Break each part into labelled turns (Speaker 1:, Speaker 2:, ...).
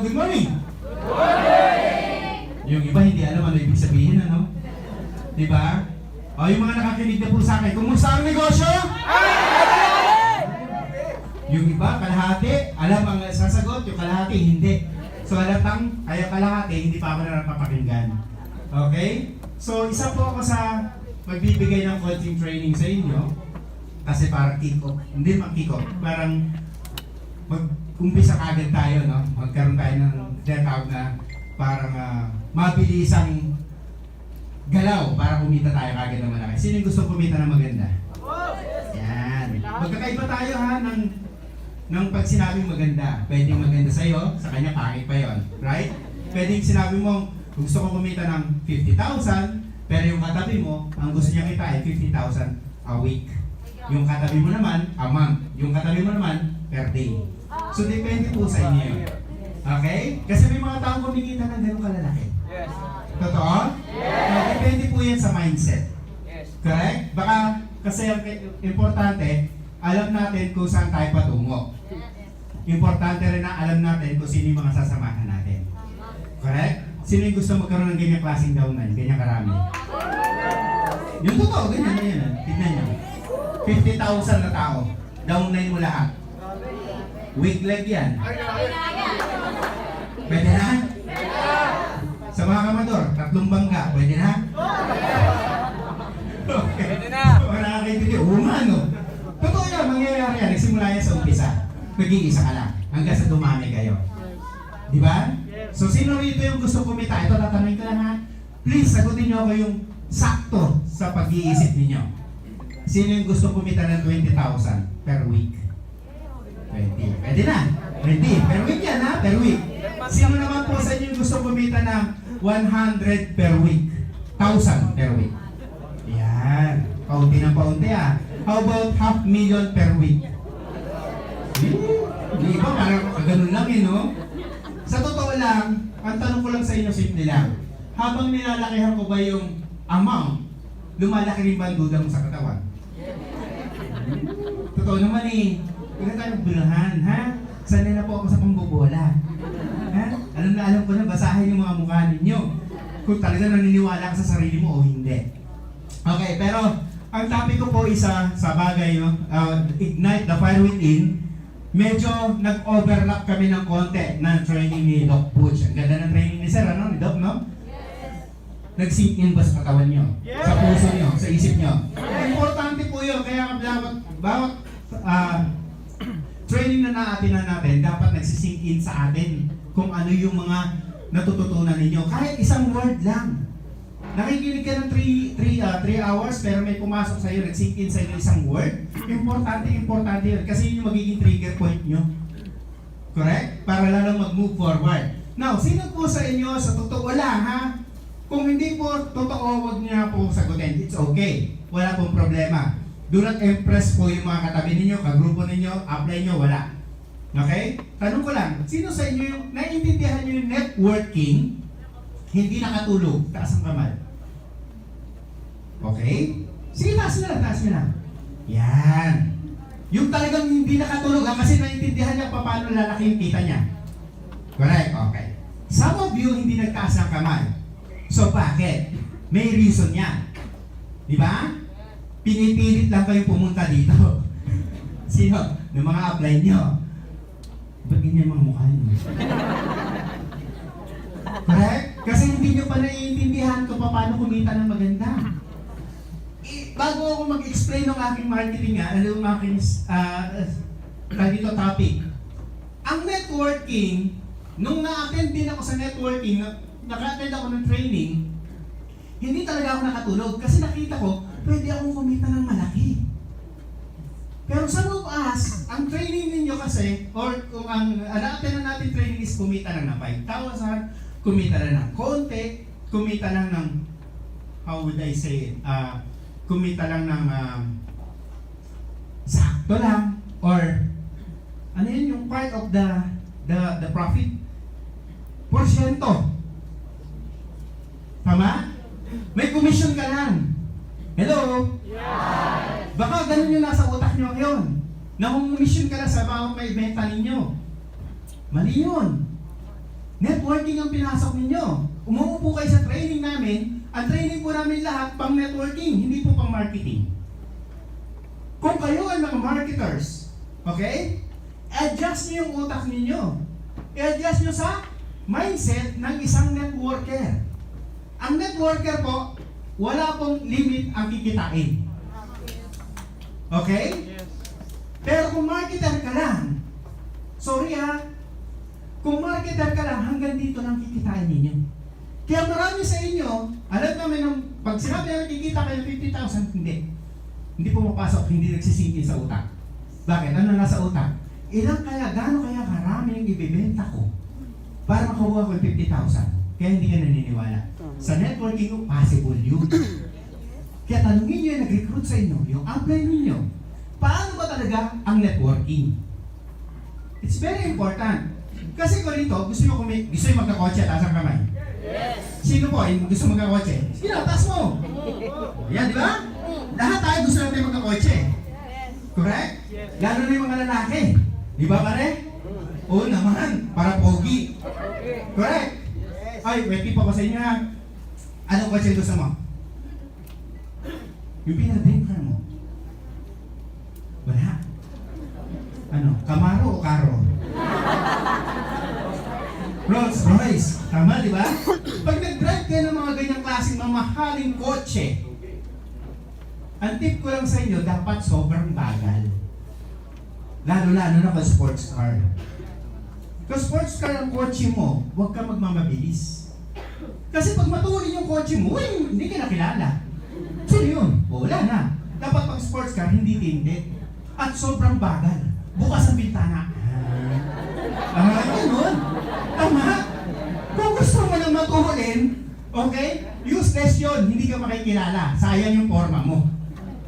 Speaker 1: good morning! Yung iba hindi alam ano ibig sabihin, ano? Diba? O yung mga nakakinig na po sa akin, kumusta ang negosyo? Yung iba, kalahati, alam ang sasagot, yung kalahati, hindi. So alatang, ay kalahati, hindi pa ako napapakinggan. Okay? So isa po ako sa magbibigay ng coaching training sa inyo. Kasi parang kick-off, hindi kick-off, parang mag-umpisa kagad tayo, no? Magkaroon tayo ng tinatawag na parang mabilisang galaw para kumita tayo kagad ng malaki. Sino yung gusto kumita ng maganda? Yan. Magkakaiba tayo ha ng pag sinabing maganda. Pwedeng maganda sa'yo, sa kanya pangit pa yon, right? Pwedeng sinabi mo, gusto ko kumita ng 50,000, pero yung katabi mo, ang gusto niya kita ay 50,000 a week. Yung katabi mo naman, a month. Yung katabi mo naman, per day. So depende po sa inyo yun. Okay? Kasi may mga taong kumikita ng ganun kalalaki.
Speaker 2: Yes.
Speaker 1: Totoo? Yes. So, depende po yan sa mindset.
Speaker 2: Yes.
Speaker 1: Correct? Baka kasi ang importante, alam natin kung saan tayo patungo. Importante rin na alam natin kung sino yung mga sasamahan natin. Correct? Sino yung gusto magkaroon ng ganyang klaseng downan, ganyang karami? Yung totoo, ganyan na yan. Tignan nyo. 50,000 na tao. Downan mo lahat. Weak leg yan. Pwede na? Sa mga kamador, 3 bangga. Pwede na? Okay.
Speaker 2: Pwede na.
Speaker 1: So, nakakaibigan, umano. Totoo yan, mangyayari yan. Nagsimula yan sa umpisa. Nag-iisa ka lang. Hanggang sa dumami kayo. Di ba? So, sino rito yung gusto kumita? Ito, tatanungin ko lang ha. Please, sagutin niyo ako yung sakto sa pag-iisip ninyo. Sino yung gusto kumita ng 20,000 per week? 20. Pwede na. 20. Per week yan ha? Per week. Sino naman po sa inyo gusto kumita ng 100 per week? 1,000 per week. Yan. Paunti ng paunti ah. How about 500,000 per week? Di ba? Parang ganun lang eh, no? Sa totoo lang, ang tanong ko lang sa inyo, simple lang. Habang nilalakihan ko ba yung amount, lumalaki rin ba ang duda mo sa katawan? Totoo naman eh. Huwag na tayong bulahan, ha? Sanay na po ako sa pambobola. Ha? Alam ko na, basahin yung mga mukha ninyo. Kung talaga naniniwala ka sa sarili mo o hindi. Okay, pero ang topic ko po isa sa bagay, no? Ignite the fire within. Medyo nag-overlap kami ng konti ng training ni Doc Butch. Ang ganda ng training ni Sir, ano? Ni Doc, no? Nag-sink in ba sa katawan nyo? Sa puso nyo? Sa isip nyo? Importante po yun. Kaya bawat training na naatin na natin, dapat nagsisink in sa atin kung ano yung mga natututunan ninyo. Kahit isang word lang. Nakikinig ka ng 3 hours pero may pumasok sa'yo, nagsink in sa'yo isang word. Importante yun. Kasi yun yung magiging trigger point nyo. Correct? Para lalong mag-move forward. Now, sino po sa inyo, sa totoo lang ha? Kung hindi po totoo, huwag niya po sagutin. It's okay. Wala pong problema. Do not impress po yung mga katabi ninyo, kagrupo ninyo, apply nyo, wala. Okay? Tanong ko lang, sino sa inyo yung naiintindihan nyo yung networking, hindi nakatulog? Taas ang kamay. Okay? Sige, taas nyo lang. Yan. Yung talagang hindi nakatulog, kasi naiintindihan niya paano lalaki yung kita niya. Correct? Okay. Some of you hindi nagtaas ng kamay. So bakit? May reason yan. Di ba? Pinipilit lang kayo pumunta dito. Sino? Ng mga apply nyo. Ba't ganyan mga mukha nyo? Correct? Kasi hindi nyo pa naiintindihan kung paano kumita ng maganda. Bago ako mag-explain ng aking marketing ano yung aking dito topic. Ang networking, nung na-attend din ako sa networking, naka-attend ako ng training, hindi talaga ako nakatulog kasi nakita ko, pwede akong kumita ng malaki. Pero some of us, ang training ninyo kasi, or kung ang na-attend na natin training is kumita lang ng 5,000, kumita lang ng konti, kumita lang ng, how would I say it, kumita lang ng sakto lang, or ano yun yung part of the profit? Porsyento. Tama? May commission ka lang. Hello? Yes! Baka ganun yung nasa utak nyo ngayon. Nangungummission ka lang sa mga may benta ninyo. Mali yun. networking ang pinasok ninyo. Umuupo kayo sa training namin, ang training po namin lahat pang networking, hindi po pang marketing. Kung kayo ay mga marketers, okay? Adjust niyo yung utak ninyo. I-adjust niyo sa mindset ng isang networker. Ang networker po, wala pong limit ang kikitain. Okay? Pero kung marketer ka lang, sorry ha, kung marketer ka lang, hanggang dito lang kikitain ninyo. Kaya marami sa inyo, alam namin nung pag sinabi namin kikita kayo ng 50,000, hindi. Hindi pumapasok, hindi nagsisingin sa utak. Bakit? Ano nasa utak? Gaano kaya karami yung ibibenta ko para makakuha ko yung 50,000? Kaya hindi ka naniniwala. Sa networking, possible yun. Kaya tanungin nyo yung nag-recruit sa inyo, yung upline ninyo, paano ba talaga ang networking? It's very important. Kasi ko rito, gusto nyo magkakotse, taas ang kamay. Yes. Sino po yung gusto magkakotse? Sige na, taas mo. Yan, di ba? Lahat tayo gusto natin magkakotse. Correct? Lalo na yung mga lalaki. Di ba pare? Oo naman, para pogi. Correct? Ay, wait pa ko sa inyo ha. Anong kotse gusto mo? Yung pinag-dream car mo? Wala. Ano? Camaro o Caro? Rolls Royce. Tama, di ba? Pag nag-drive kayo ng mga ganyang klaseng mamahaling kotse, ang tip ko lang sa inyo, dapat sobrang bagal. Lalo-lalo na kung sports car. Kung sports car ang kotse mo, huwag ka magmamabilis. Kasi pag matulin yung kotse mo, hindi ka nakilala. So yun, wala na. Dapat pag sports car, hindi tindi. At sobrang bagal. Bukas ang bintana. Ganun. Tama. Kung gusto mo nang matulin, okay, useless yun. Hindi ka makikilala. Sayang yung forma mo.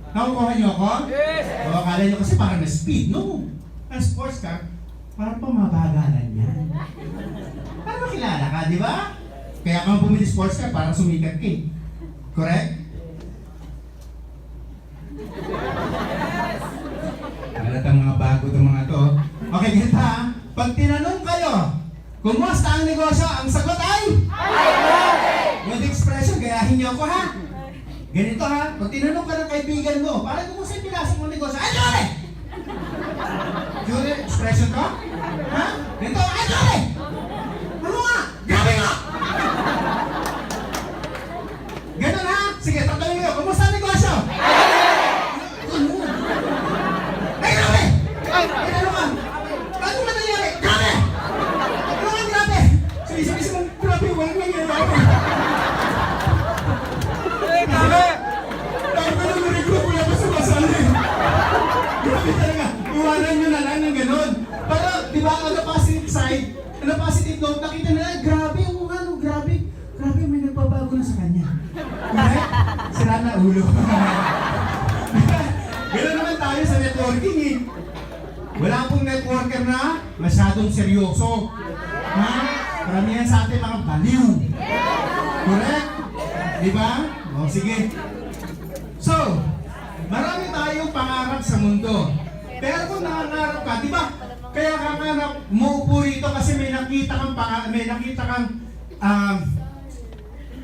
Speaker 1: Nakukuha niyo ako? Yes! O, akala niyo kasi parang na-speed. No. Ang sports car, parang pamabagalan yan. Para makilala ka, di ba? Kaya kung bumili sports car, parang sumikat ka eh. Correct? Halatang mga bago itong mga to. Okay, ganito ha. Pag tinanong kayo, kumusta ang negosyo? Ang sagot ay? Good expression, gayahin niyo ako ha. Ganito ha, pag tinanong ka ng kaibigan mo, parang kumusta yung pinasok mo negosyo? Ay, Jory! Jory, expression ko? Ha? Ganito, ay, Jory! Ano nga? Grabe nga! Ganun ha? Sige, tatanungin ko, kumusta ang negosyo? Ano? Ay, grabe! Ay, ano ka? Ano ba nangyari? Grabe! Ano nga grabe? So, isip-isip mong grabe, walang nangyari. Grabe talaga, iwanan nyo na lang ng ganun. Para, di ba, on the positive side, on the positive note, nakita na, grabe, grabe, may nagbabago na sa kanya. Right? Sira na ulo. Gano'n naman tayo sa networking eh. Wala pong networker na masyadong seryoso. Ha? Karamihan sa atin mga baliw. Correct? Di ba? O, sige. So, marami tayong pangarap sa mundo. Pero kung nangangarap ka, di ba? Kaya kangarap mo po rito kasi may nakita kang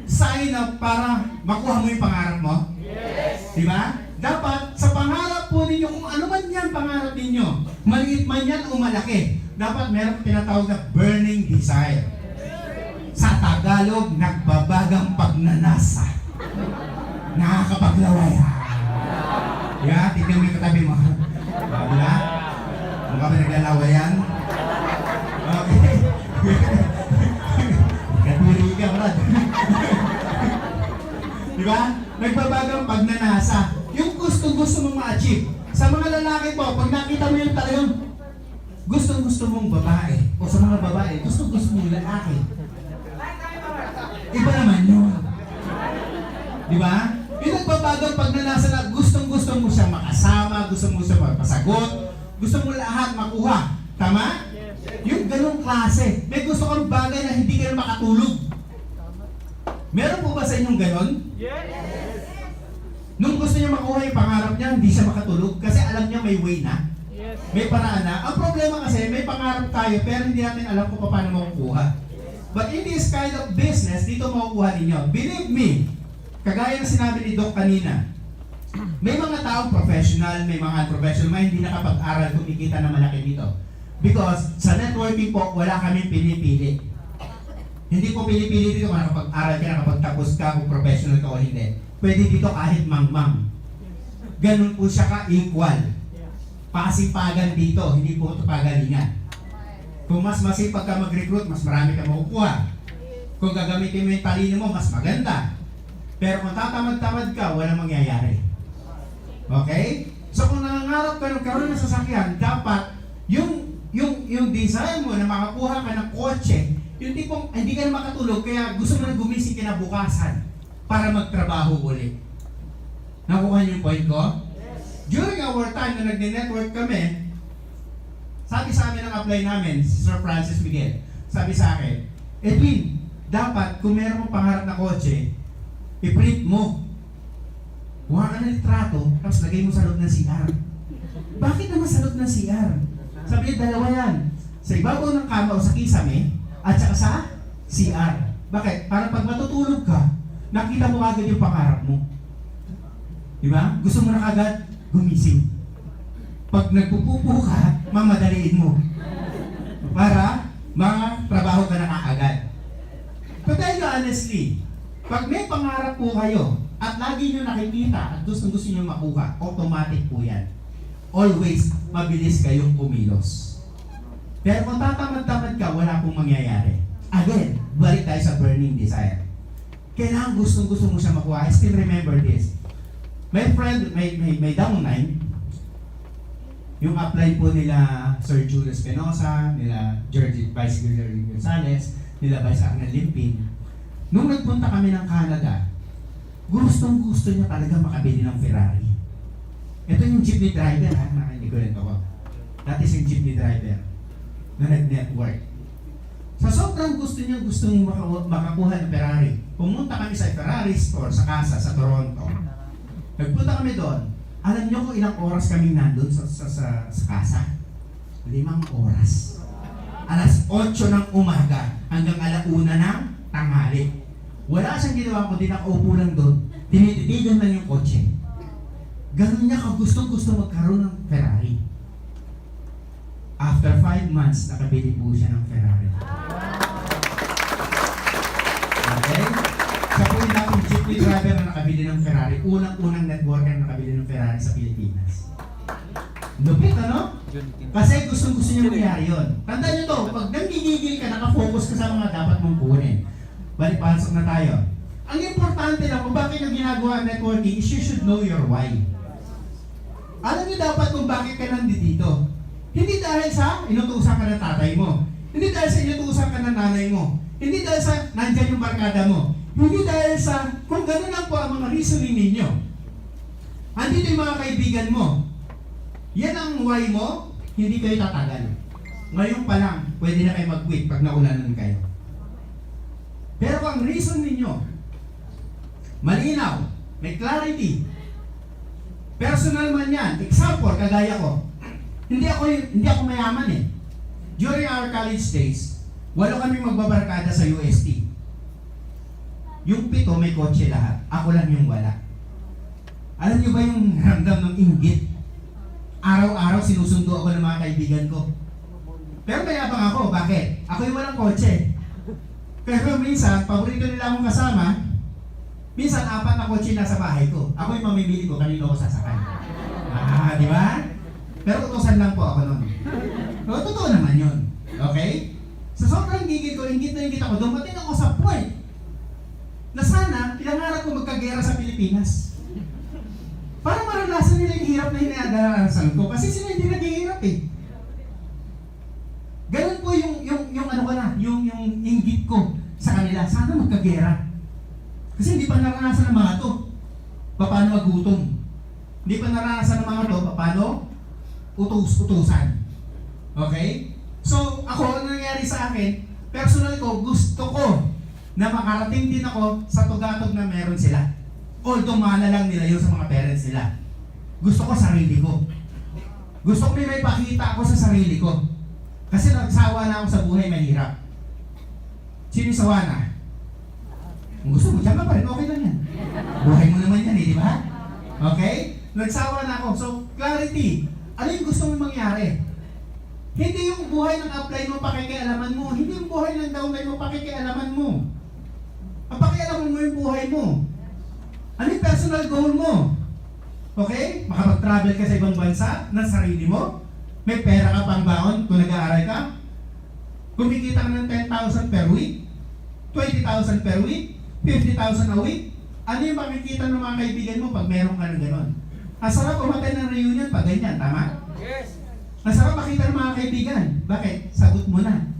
Speaker 1: sign na para makuha mo yung pangarap mo. Yes. Di ba? Dapat sa pangarap po ninyo, kung ano man yan pangarap ninyo, maliit man yan o malaki, dapat meron tinatawag na burning desire. Sa Tagalog, nagbabagang pagnanasa. Nakakapaglaway. Yeah, tignan mo yung katabi mo. Wala? Mukha ba naglalawayan? Okay. Katuri ka, Brad. Diba? Nagbabagang pagnanasa. Yung gusto mong ma-achieve. Sa mga lalaki po, pag nakita mo yung talagang gusto mong babae, o sa mga babae, gusto mong lalaki. Iba naman yun. Diba? Yung nagbabagang pagnanasa na gusto mo siya makasama, gusto mo siya magpasagot, gusto mo lahat makuha. Tama? Yung ganong klase. May gusto kang bagay na hindi ka na makatulog. Meron po ba sa inyong ganon? Yes! Nung gusto niya makuha yung pangarap niya, hindi siya makatulog kasi alam niya may way na. May paraan na. Ang problema kasi, may pangarap tayo pero hindi natin alam kung paano makukuha. But in this kind of business, dito makukuha ninyo. Believe me, kagaya ng sinabi ni Doc kanina, may mga taong professional, may mga unprofessional, may hindi nakapag-aral kumikita na malaki dito. Because sa networking po, wala kaming pinipili. Hindi po pinipili dito kung nakapag-aral ka, nakapagtapos ka, kung professional ka o hindi. Pwede dito kahit mang-mang. Ganun po siya ka-equal. Pasipagan dito, hindi po ito pagalingan. Kung mas masipag ka mag-recruit, mas marami ka makukuha. Kung gagamitin mo yung talino mo, mas maganda. Pero kung tatamad-tamad ka, walang mangyayari. Okay? So kung nangangarap ka ng karoon ng sasakyan, dapat yung desire mo na makakuha ka ng kotse, yung tipong hindi ka na makatulog, kaya gusto mo na gumising kinabukasan para magtrabaho ulit. Nakuha niyo yung point ko? During our time na nagne-network kami, sabi sa amin ang apply namin, si Sir Francis Miguel, sabi sa akin, Edwin, dapat kung meron mong pangarap na kotse, i-print mo. Kuha ka ng litrato, tapos lagay mo sa loob ng CR. Bakit naman sa loob ng CR? Sabi niya, dalawa yan. Sa ibabaw ng kama o sa kisame, at saka sa CR. Bakit? Para pag matutulog ka, nakita mo agad yung pangarap mo. Diba? Gusto mo na kagad gumising. Pag nagpupupo ka, mamadaliin mo. Para mga trabaho ka na kaagad. But then honestly, pag may pangarap po kayo, at lagi nyo nakikita at gusto nyo makuha, automatic po yan. Always, mabilis kayong kumilos. Pero kung tatamad-tamad ka, wala pong mangyayari. Again, balik tayo sa burning desire. Kailangan gusto mo siya makuha. I still remember this. My friend, may downline, yung apply po nila Sir Julius Penosa, nila Vice George Gonzales, nila Vice Arnel Limpin. Nung nagpunta kami ng Canada, gustong-gusto niya talaga makabili ng Ferrari. Ito yung jeepney driver, ha? Nakinig ko rin ako. That is yung jeepney driver na nag-network. Sa sobrang gustong makakuha ng Ferrari, pumunta kami sa Ferrari store sa casa sa Toronto. Nagpunta kami doon. Alam niyo kung ilang oras kami nandun sa casa? 5 oras. Alas 8 ng umaga hanggang 1 ng tanghali. Wala siyang ginawa kundi nakaupo lang doon. Tinititigan lang yung kotse. Ganun niya gusto magkaroon ng Ferrari. After 5 months, nakabili po siya ng Ferrari. Okay? Siya po yung dating jeepney driver na nakabili ng Ferrari. Unang-unang networker na nakabili ng Ferrari sa Pilipinas. Lupit, ano? Kasi gusto niya mangyari yun. Tandaan niyo to, pag nanggigigil ka, nakafocus ka sa mga dapat mong kunin. Balik-pasok na tayo. Ang importante lang kung bakit yung ginagawa ang networking is you should know your why. Alam niyo dapat kung bakit ka nandito. Hindi dahil sa inutusan ka ng tatay mo. Hindi dahil sa inutusan ka ng nanay mo. Hindi dahil sa nandyan yung barkada mo. Hindi dahil sa kung gano'n lang po ang mga reasoning ninyo. Andito yung mga kaibigan mo. Yan ang why mo, hindi kayo tatagal. Ngayon pa lang, pwede na kayo mag-quit pag naulanan kayo. Pero kung ang reason ninyo, malinaw, may clarity, personal man yan, example, kagaya ko, hindi ako mayaman eh. During our college days, 8 kami magbabarkada sa UST. Yung 7 may kotse lahat, ako lang yung wala. Alam niyo ba yung ramdam ng inggit? Araw-araw sinusundo ako ng mga kaibigan ko. Pero mayabang ako, bakit? Ako yung walang kotse. Pero minsan, paborito nila akong kasama, minsan 4 na kotse nasa bahay ko. Ako yung mamimili ko, kanino ako sasakay. Di ba? Pero utusan lang po ako nun. Pero totoo naman yun. Okay? Sa sobrang gigil ko, inggit na inggit ako, dumating ako sa point na sana, pinangarap ko magkagera sa Pilipinas. Para maranasan nila yung hirap na hinadarasan ko. Kasi sila hindi naghihirap eh. Ganun po yung inggit ko sa kanila. Sana magkagera. Kasi hindi pa naranasan ng mga to. Paano magutom. Hindi pa naranasan ng mga to. Paano utusan. Okay? So, ako, ano nangyari sa akin, personal ko, gusto ko na makarating din ako sa tugatog na meron sila. Although mana lang nila yun sa mga parents nila. Gusto ko sarili ko. Gusto ko may pakita ako sa sarili ko. Kasi nagsawa na ako sa buhay mahirap. Sino sa Wana? Kung gusto mo, dyan ka pa rin, okay lang yan. Buhay mo naman yan di ba? Okay? Nagsawa na ako. So, clarity. Ano yung gusto mong mangyari? Hindi yung buhay ng upline mo, pakikialaman mo. Hindi yung buhay ng downline mo, pakikialaman mo. Ang pakialaman mo yung buhay mo. Ano yung personal goal mo? Okay? Makapag-travel ka sa ibang bansa ng sarili mo? May pera ka pang baon kung nag-aaral ka? Kumikita ka ng 10,000 per week? 20,000 per week? 50,000 a week? Ano yung makikita ng mga kaibigan mo pag meron ka ng gano'n? Masarap umatay ng reunion pag ganyan, tama?
Speaker 2: Yes.
Speaker 1: Masarap makita ng mga kaibigan. Bakit? Sagot mo na.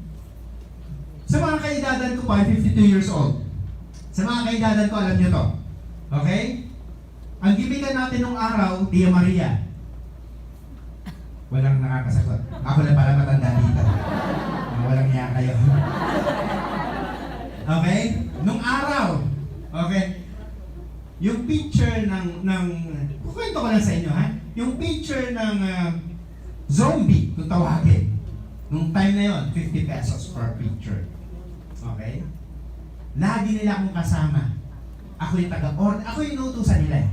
Speaker 1: Sa mga kaidadan ko pa, 52 years old. Sa mga kaidadan ko, alam nyo to. Okay? Ang gibigan natin nung araw, Tia Maria. Walang nakakasagot. Ako na pala matanda dito. Walang niya kayo. Okay? Nung araw, okay? Yung picture ng kukwento ko lang sa inyo, ha? Yung picture ng zombie, kung tawagin. Nung time na yon, 50 pesos per picture. Okay? Lagi nila akong kasama. Ako yung taga-order. Ako yung inutusan nila.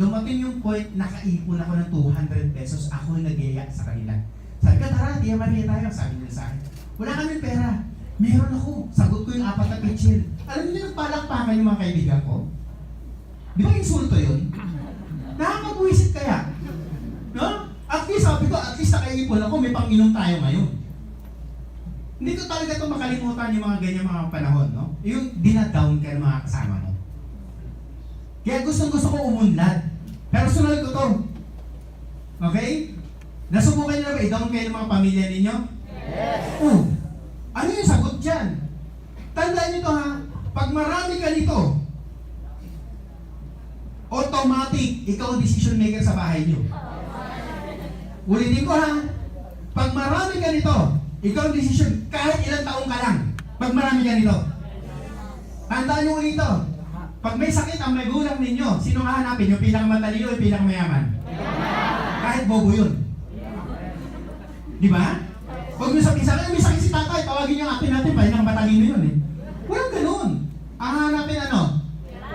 Speaker 1: Dumating yung point, nakaipon ako ng 200 pesos. Ako yung nag-iyak sa kanila. Sabi ko, tara, Tia Maria tayo. Sabi nila sa akin, wala kami pera. Meron ako. Sagot ko yung 4 na pitchil. Alam niyo, nagpalakpakan yung mga kaibigan ko. Di ba insulto yun? Nakakabwisit kaya. No? At least sabi ko, at least nakaipon ako, may pang-inom tayo ngayon. Hindi ko talaga ito makalimutan yung mga ganyan mga panahon, no? Yung dinadown ka ng mga kasama mo. Kaya gusto ko umunlad. Pero sunod ko to. Okay? Nasubukan niyo na ba i-down kayo ng mga pamilya ninyo?
Speaker 2: Yes.
Speaker 1: Ano yung sagot dyan? Tandaan niyo to ha, pag marami ka nito, automatic, ikaw ang decision maker sa bahay niyo. Ulitin ko ha, pag marami ka nito, ikaw ang decision, kahit ilang taong ka lang, pag marami ka nito. Tandaan niyo ulit ito, pag may sakit ang may gulang ninyo, sino nga hanapin? Yung pinakamatalino o yung pinakamayaman? Kahit bobo yun. Di ba? Huwag nyo sabihin sa akin, may sakit si tatay, tawagin yung ate natin, pinakamatalino yun eh. Walang ganun. Ang hanapin ano?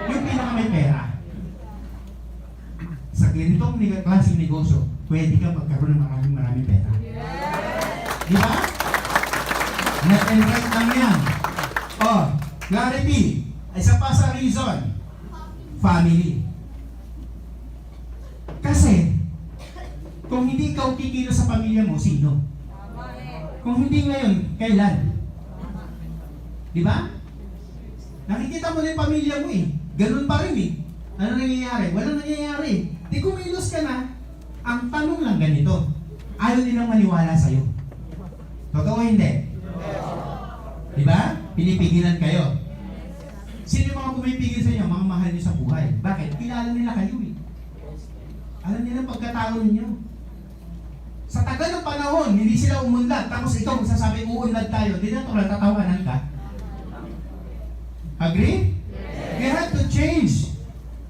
Speaker 1: Yung pinakamay pera. Sa ganitong klaseng negosyo, pwede ka magkaroon ng maraming pera. Di ba? Net and right lang yan. Oh, clarity. Isa pa sa reason, family. Kasi, kung hindi ikaw kikilos sa pamilya mo, sino? Kung hindi ngayon, kailan? Di ba? Nakikita mo na yung pamilya mo eh. Ganun pa rin eh. Ano nangyayari? Walang nangyayari. Di kumilos ka na, ang tanong lang ganito, ayaw nilang maniwala sa'yo. Totoo hindi? Di ba? Pinipigilan kayo. Sino yung mga pumipigil sa inyo? Mga mahal niyo sa buhay. Bakit? Kilala nila kayo eh. Alam nila ang pagkatao ninyo. Sa tagal ng panahon, hindi sila umunlad. Tapos ikaw magsasabi, uunlad tayo. Di na tulad, tatawanan ka. Agree? We have to change.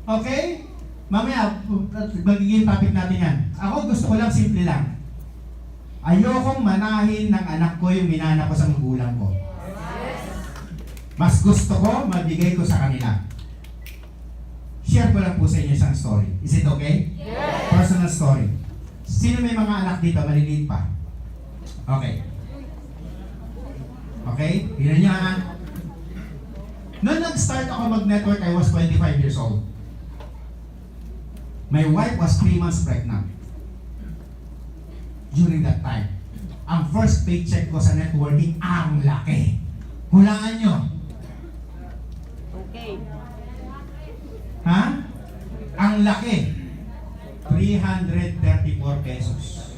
Speaker 1: Okay? Mamaya, magiging topic natin yan. Ako gusto ko lang, simple lang. Ayokong manahin ng anak ko yung minana ko sa magulang ko. Mas gusto ko, mabigay ko sa kanila. Share ko lang po sa inyo isang story. Is it okay?
Speaker 2: Yes.
Speaker 1: Personal story. Sino may mga anak dito, maliliit pa? Okay. Okay? Tingnan niyo ha. Noong nag-start ako mag-network, I was 25 years old. My wife was 3 months pregnant. During that time, ang first paycheck ko sa networking, ang laki. Hulaan nyo.
Speaker 2: Okay.
Speaker 1: Ha? Ang laki. 334 pesos.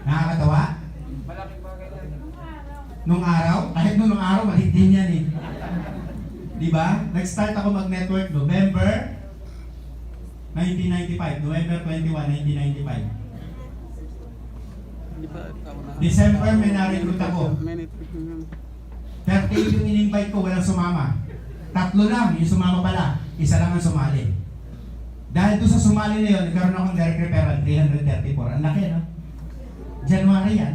Speaker 1: Nakakatawa?
Speaker 2: Malaking bagay yan.
Speaker 1: Nung araw, kahit nung araw, maliit din yan eh. Diba? Nag-start ako mag-network November 1995. November 21, 1995. December may na-recruit ako. 38 yung in-invite ko, walang sumama. 3 lang, yung sumama pala. Isa lang ang sumali. Dahil doon sa sumali na yun, nagkaroon akong direct referral, 334. Ang laki, no? January yan.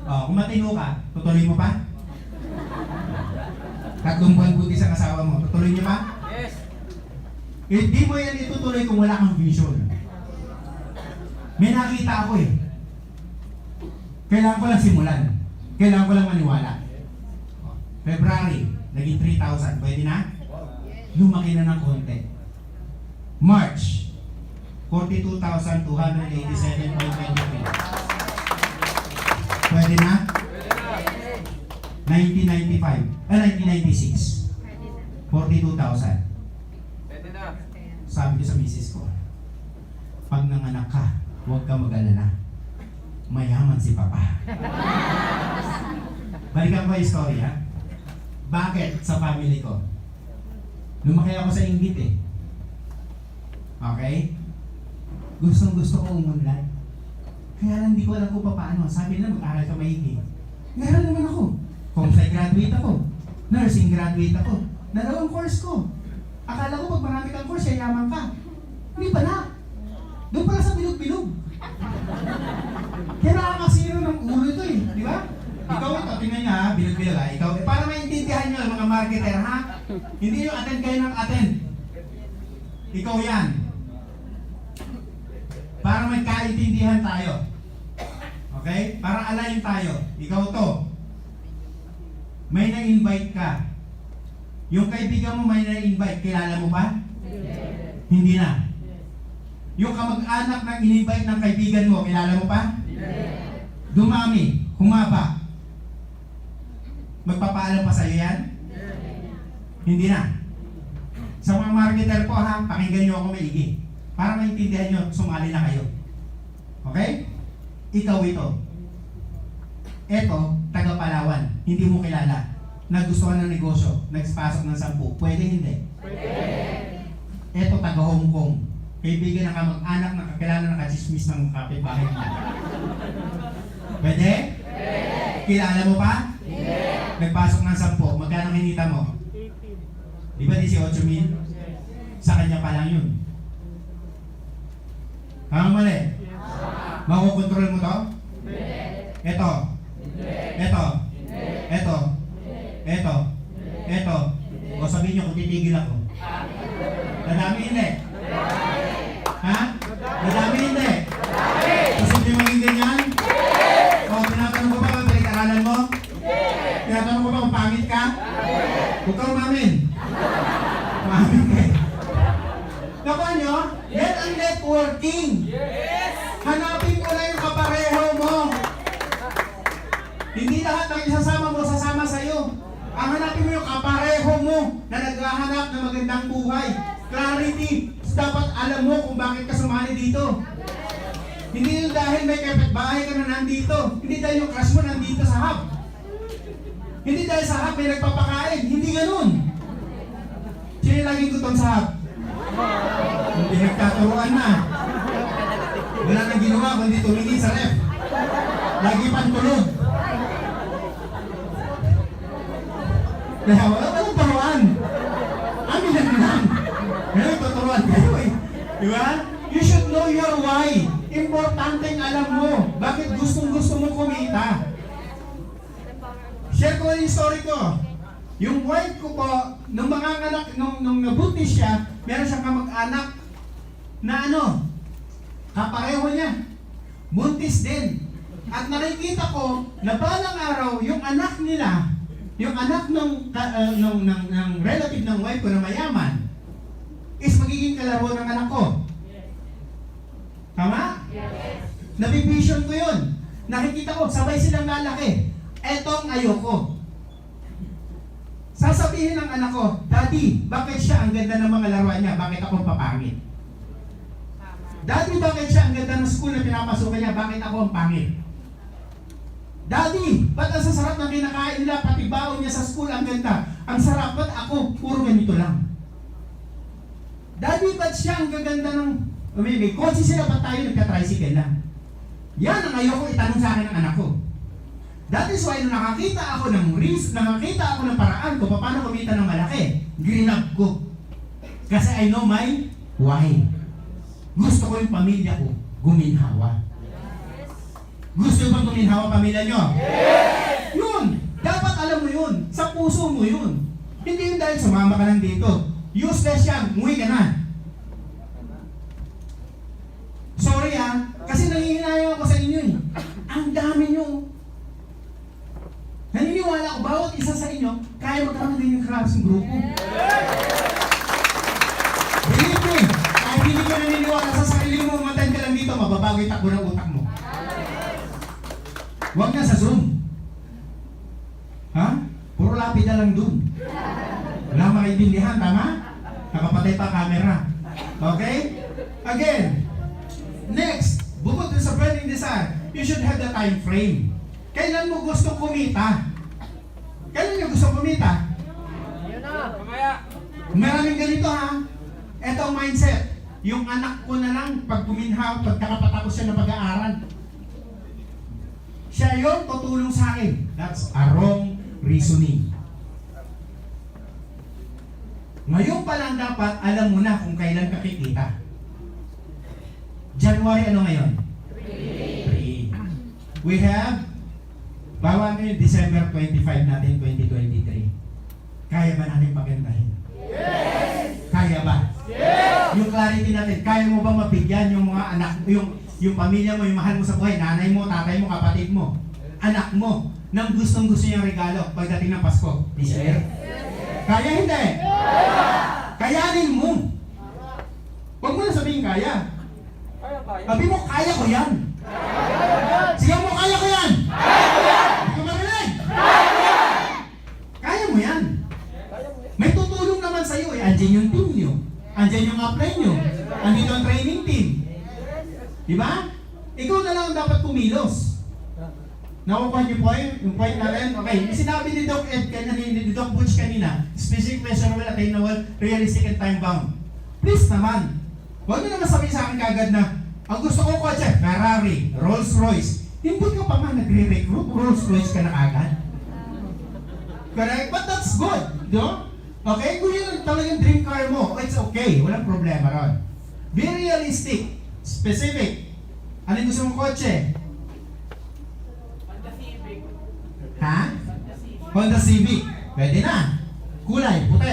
Speaker 1: Kung matino ka, tutuloy mo pa? 3 buwan buntis ang asawa mo, tutuloy niyo pa?
Speaker 2: Yes.
Speaker 1: Hindi mo yan itutuloy kung wala kang vision. May nakita ako eh. Kailangan ko lang simulan. Kailangan ko lang maniwala. February, naging 3,000. Pwede na? Lumaki na ng konti. March, 42,287.23. Pwede na? 1996. 42,000.
Speaker 2: Pwede na.
Speaker 1: Sabi ko sa misis ko, pag nanganak ka, huwag ka mag-alala. Mayaman si Papa. Balikan ko yung story, ha? Bakit sa family ko? Lumaki ako sa inggit eh. Okay? Gustong-gusto ko umunlad. Kaya lang di ko alam kung paano. Sabi nila mag-aral ka maigi. Ngayon naman ako. Comsci graduate ako. Nursing graduate ako. Dalawang course ko. Akala ko pag marami kang course, yayaman ka. Hindi pa na. Doon pala sa bilog-bilog. Kaya nakakasiro ng ulo ito eh. Di ba? Ikaw ito, tingnan niya ha, bilog-bilog ha. Ikaw, para maintindihan niyo mga marketer ha. Hindi yung attend kayo ng attend. Ikaw yan. Para magkaintindihan tayo. Okay? Para align tayo. Ikaw to. May na-invite ka. Yung kaibigan mo may na-invite, kilala mo ba? Hindi na. Yung kamag-anak na in-invite ng kaibigan mo, kilala mo pa? Dumami, humaba. Magpapaalam pa sa'yo yan? Hindi na. Sa mga marketer po ha, pakinggan nyo ako maigi. Para maintindihan nyo, sumali na kayo. Okay? Ikaw ito. Eto, taga Palawan, hindi mo kilala. Nagustuhan ng negosyo, nagpasok ng 10. Pwede hindi? Pwede. Eto, taga Hong Kong. Kaibigan ng kamag-anak na kakilala ng kachismis ng kapitbahay nila. Pwede? Pwede. Kilala mo pa? Hindi. Nagpasok ng 10. Magkano kinita mo? 18. Di ba 18,000? Sa kanya pa lang yun. Tama mali? Makukontrol mo to? Eto. Eto. Eto. Eto. Eto. O sabihin nyo kung titigil ako. Nadami hindi? Ha? Nadami hindi? Posible maging ganyan? O tinatanong ko ba kung pinag-aralan mo? Tinatanong ko ba kung pangit ka? Huwag ka umamin. Umamin ka eh. Nakuha nyo? Yan ang networking. Hanapin mo lang yung kapareho mo. Hindi lahat ng isasama mo, sasama sa'yo. Ang hanapin mo yung kapareho mo na naghahanap ng magandang buhay. Clarity. Dapat alam mo kung bakit ka sumali dito. Hindi yung dahil may kapitbahay ka na nandito. Hindi dahil yung crush mo nandito sa hub. Hindi dahil sa hub may nagpapakain. Hindi ganun. Sino laging gutom sa hub? Hindi nagtaturuan na. Wala nang ginawa kundi tumingin sa ref. Lagi pantulog. Kaya walang turuan. Amin lang. Ngayon tuturuan kayo eh. Diba? You should know your why. Importanteng alam mo. Bakit gustong-gusto mo kumita. Share ko yung story ko. Yung wife ko po, nung mga anak, nung nabuntis siya, meron siyang kamag-anak na kapareho niya. Buntis din. At nakikita ko na balang araw, yung anak nila, yung anak ng relative ng wife ko na mayaman, is magiging kalaro ng anak ko. Tama? Yes. Nabivision ko yun. Nakikita ko, sabay silang lalaki. Etong ayoko. Sasabihin ng anak ko, Daddy, bakit siya ang ganda ng mga laruan niya? Bakit ako papangit? Daddy, bakit siya ang ganda ng school na pinapasukan niya? Bakit ako ang pangit? Daddy, ba't ang sasarap ng kinakain nila? Pati baon niya sa school ang ganda. Ang sarap, ba't ako? Puro ganito lang. Daddy, ba't siya ang gaganda ng... May kotse sila, ba't tayo nagka-tricycle lang? Yan ang ayoko itanong sa akin ng anak ko. That is why nung nakakita ako ng paraan ko paano kumita ng malaki, green up ko. Kasi I know my why. Gusto ko yung pamilya ko guminhawa. Gusto bang guminhawa pamilya nyo? Yes! Yun! Dapat alam mo yun. Sa puso mo yun. Hindi yun dahil sumama ka lang dito. Useless yan. Umuwi ka na. Sorry kasi nangihinayang ako sa inyo eh. Ang dami nyo. Naniniwala ko, bawat isa sa inyo, kaya magkaroon din yung klaseng grupo. Believe me, kahit hindi ka naniniwala sa sarili mo, matan ka lang dito, mababago yung takbo ng utak mo. Huwag na sa Zoom. Ha? Puro lapid na lang dun. Wala makaintindihan, tama? Nakapatay pa camera. Okay? Again, next, bukod dun sa burning desire, you should have the time frame. Kailan mo gusto kumita? Kailan nyo gusto kumita?
Speaker 2: Yun na. Mamaya.
Speaker 1: Maraming ganito Ito ang mindset. Yung anak ko na lang, pag kuminhaw, pagkakapatapos siya ng pag-aaral, siya yung tutulong sa akin. That's a wrong reasoning. Ngayon pa lang dapat alam mo na kung kailan ka kikita. January ano ngayon? 3. We have bawa ngayon December 25 natin 2023. Kaya ba natin pagandahin? Yes! Kaya ba? Yes! Yung clarity natin, kaya mo ba mabigyan yung mga anak, yung pamilya mo, yung mahal mo sa buhay, nanay mo, tatay mo, kapatid mo, anak mo, nang gustong gusto niyang regalo pagdating ng Pasko? This year? Yes! Kaya hindi? Yes! Kayanin mo. Huwag mo na sabihin kaya. Sabi mo, kaya ko yan. Sigaw mo, kaya ko yan. Hindi ko marinig. Kaya mo yan. May tutulong naman sa'yo eh. Andyan yung team nyo. Andyan yung apply nyo. Andito ang training team. Diba? Ikaw na lang dapat kumilos. Nakukuha niyo po yung point natin? Okay. Sinabi ni Doc Ed kanina, ni Doc Butch kanina, specific, measurable, attainable, realistic, and time-bound. Please naman. Huwag nyo naman sabihin sa akin kagad na ang gusto ko kotse, Ferrari, Rolls-Royce. Hindi ka pa man nagre-recruit, Rolls-Royce ka na agad. Correct? But that's good. No? Okay? Kung yun talagang dream car mo, it's okay. Walang problema ron. Be realistic. Specific. Ano yung gusto mong kotse?
Speaker 2: Honda Civic.
Speaker 1: Ha? Honda Civic. Pwede na. Kulay, puti.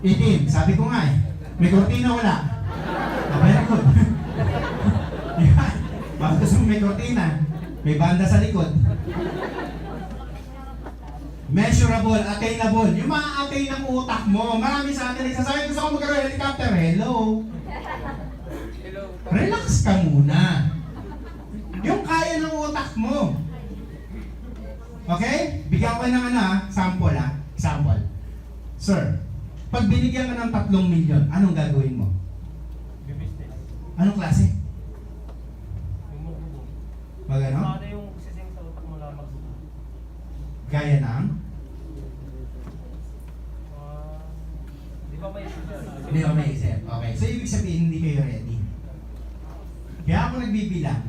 Speaker 1: Itim. Sabi ko nga eh. May kortina wala. Very good. Yan. Bakit gusto mo may kortina? May banda sa likod. Measurable, attainable. Yung mga attain ng utak mo. Marami sa atin nagsasabi, gusto ko magkaroon ng helicopter. Hello.
Speaker 2: Hello.
Speaker 1: Relax ka muna. Yung kaya ng utak mo. Okay? Bigyan ko ng sample Sample. Sir, pag binigyan ka ng 3 milyon, anong gagawin mo? Anong klase? Pag ano?
Speaker 2: Ano yung sising sa utak mo lamang?
Speaker 1: Gaya ng?
Speaker 2: Di ba may isip yan?
Speaker 1: Hindi ko may isip. Okay. So, ibig sabihin, hindi kayo ready. Kaya ako nagbibilang.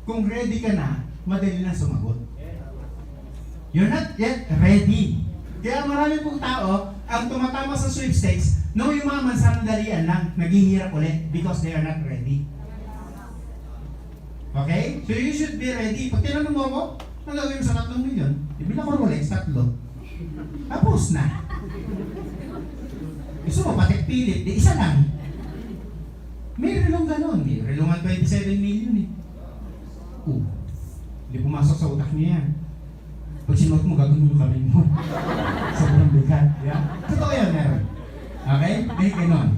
Speaker 1: Kung ready ka na, madali na sumagot. You're not yet ready. Kaya marami pong tao, ang tumatama sa sweepstakes, no, yung mga mansandalian lang, naghihirap ulit because they are not ready. Okay? So you should be ready. Pag tinanong mo ako, ang gagawin mo sa 3 milyon? Ibila ko Rolex, 3. Tapos na. Gusto mo, patik pilit, di isa lang. May relong ganon. May relongan 27 million eh. Hindi pumasok sa utak niya yan. Pag sinuot mo, gagawin mo kamay mo. Sobrang bigat. Yeah? Totoo yan, meron. Okay? May ganon.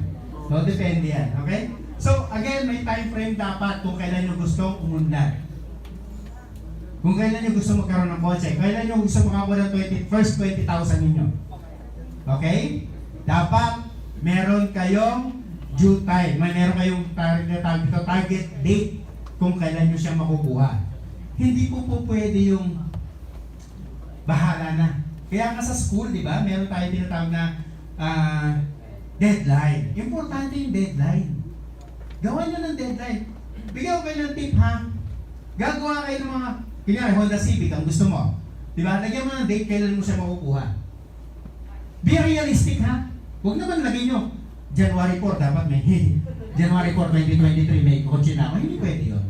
Speaker 1: So, depende yan. Okay? So, again, may time frame dapat kung kailan nyo gusto umunlad. Kung kailan nyo gusto magkaroon ng kotse. Kailan nyo gusto makakuha ng first 20,000 ninyo. Okay? Dapat meron kayong due time. Meron kayong target date kung kailan nyo siya makukuha. Hindi po pwede yung bahala na. Kaya nga sa school, di ba? Meron tayo tinatawag na deadline. Importante yung deadline. Gawan nyo ng deadline. Bigyan ko kayo ng tip, ha? Gagawa kayo ng mga, kunyari, Honda Civic, ang gusto mo. Di ba? Lagyan mo ng date, kailan mo siya makukuha. Be realistic, ha? Huwag naman lagay nyo, January 4, dapat may, January 4, 2023, may kotse na ako. Hindi pwede yun.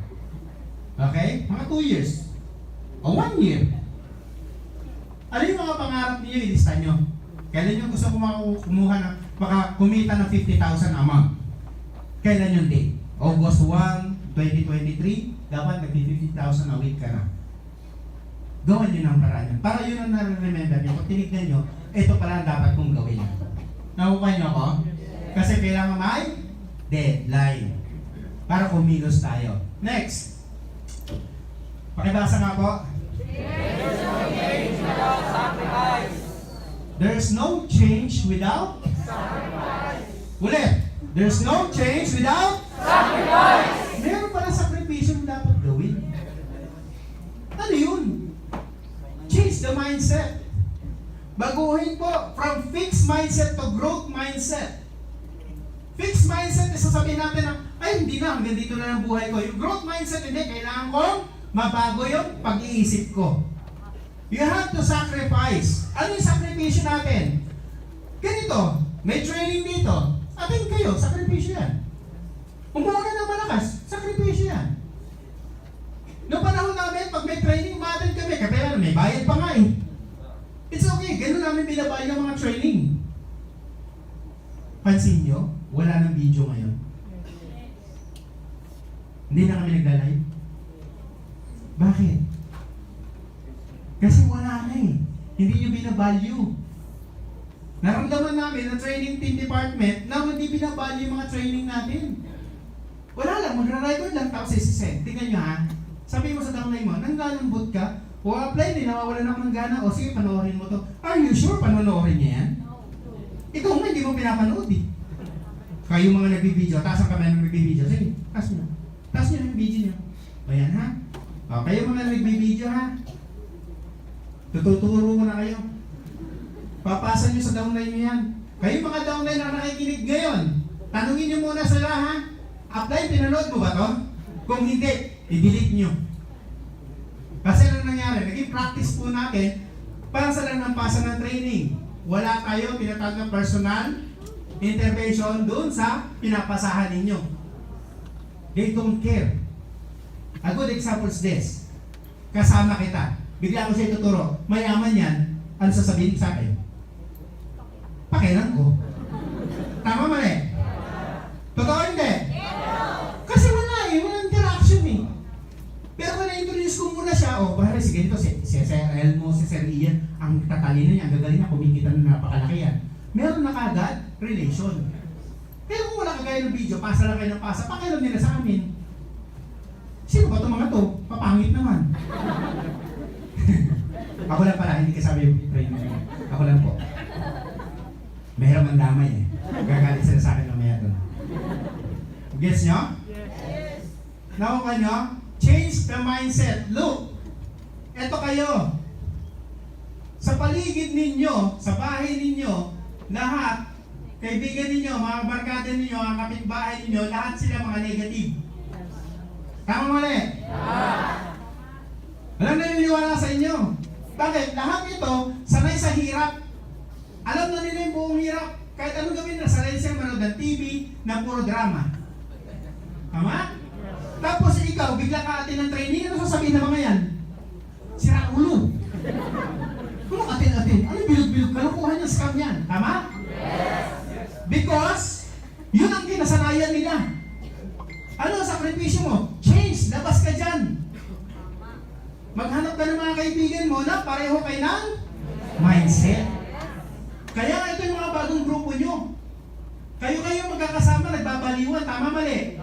Speaker 1: Okay? Mga 2 years. O 1 year. Ano yung mga pangarap niyo, ilista nyo? Kailan nyo gusto kumuha ng, kumita ng 50,000 a month? Kailan yung date? August 1, 2023, dapat nag-50,000 a week ka na. Gawin nyo ng paraan yan. Para yun ang nare-remember nyo. Kung tinignan nyo, ito pala ang dapat kong gawin. Nakukuha nyo ako? Kasi kailangan may deadline. Para kumilos tayo. Next. Pakibasa nga po. There's no change without sacrifice. Ulit. There's no change without sacrifice. Meron pala sakripisyo na dapat gawin. Ano yun? Change the mindset. Baguhin po from fixed mindset to growth mindset. Fixed mindset, sasabihin natin na, ay hindi na, hanggang dito na ng buhay ko. Yung growth mindset, hindi, kailangan kong mabago yung pag-iisip ko. You have to sacrifice. Ano yung sakripisyo natin? Ganito, may training dito. Atin kayo, sakripisyo yan. Umuha na ng malakas, sakripisyo yan. Noong panahon namin, pag may training, umatin kami. Kaya may bayad pa nga eh. It's okay, ganun namin binabayad ng mga training. Pansin nyo, wala nang video ngayon. Hindi na kami nagla-live. Bakit? Kasi wala na eh. Hindi nyo binavalue. Naramdaman namin na training team department na hindi binavalue yung mga training natin. Wala lang, magra-record lang tapos isisend. Tingnan nyo ha. Sabi mo sa downline mo, nanglalambot ka, o apply din, nawawalan ako ng gana, o sige, panoorin mo to. Are you sure panoorin niya yan? Ikaw nga, hindi mo pinapanood eh. Kayo mga nagbibideo, taas ang kamay ng nagbibideo. Sige, taas nyo. Taas nyo yung video nyo. O yan ha. O, kayo mga nagbibideo ha. Tututuro ko na kayo. Papasa nyo sa downline nyo yan. Kayo mga downline na nakikinig ngayon, tanungin nyo muna sila ha. Apply, pinanood mo ba to? Kung hindi, i-delete nyo. Kasi ano nangyari? Naging practice po natin para sa lang ng pasa ng training. Wala tayo tinatawag na personal intervention doon sa pinapasahan ninyo. They don't care. A good example is this. Kasama kita. Bigla ko siya ituturo. Mayaman yan. Ano sasabihin sa akin? Pakialam ko. Tama mali? Totoo hindi? Kasi wala eh. Walang interaction eh. Pero kung na-introduce ko muna siya, bahari sige dito, si Sir Elmo, si Sir Ian, ang tatalino niya, ang gagaling na, kumikita na napakalaki yan. Meron na kagad relation. Pero kung wala kagaya ng video, pasa lang kayo ng pasa, pakialam nila sa amin. Sino ba itong mga to? Papangit naman. Ako lang pala, hindi kasama yung training. Ako lang po. Mayroong mandamay eh. Gagalit sila sa akin mamaya doon. Gets nyo? Yes. Nakuha nyo? Change the mindset. Look, eto kayo. Sa paligid ninyo, sa bahay ninyo, lahat, kaibigan ninyo, mga barkada ninyo, mga kapitbahay ninyo, lahat sila mga negative. Tama mali? Alam na niniwala sa inyo. Bakit? Lahat ito, sanay sa hirap. Alam na nila yung buong hirap. Kahit anong gawin na, sanay siya manood ng TV na puro drama. Tama? Tapos ikaw, bigla ka atin ng training, ano sasabihin ng mga yan? Sira ulo. Ano atin? Ano bilog-bilog? Kalukuhan niya scam yan. Tama? Yes. Because, yun ang kinasanayan nila. Ano ang sakripisyo mo? Change, labas ka dyan. Maghanap ka ng mga kaibigan mo na pareho kayo ng mindset. Kaya ito yung mga bagong grupo nyo. Kayo magkakasama, nagbabaliwan. Tama mali?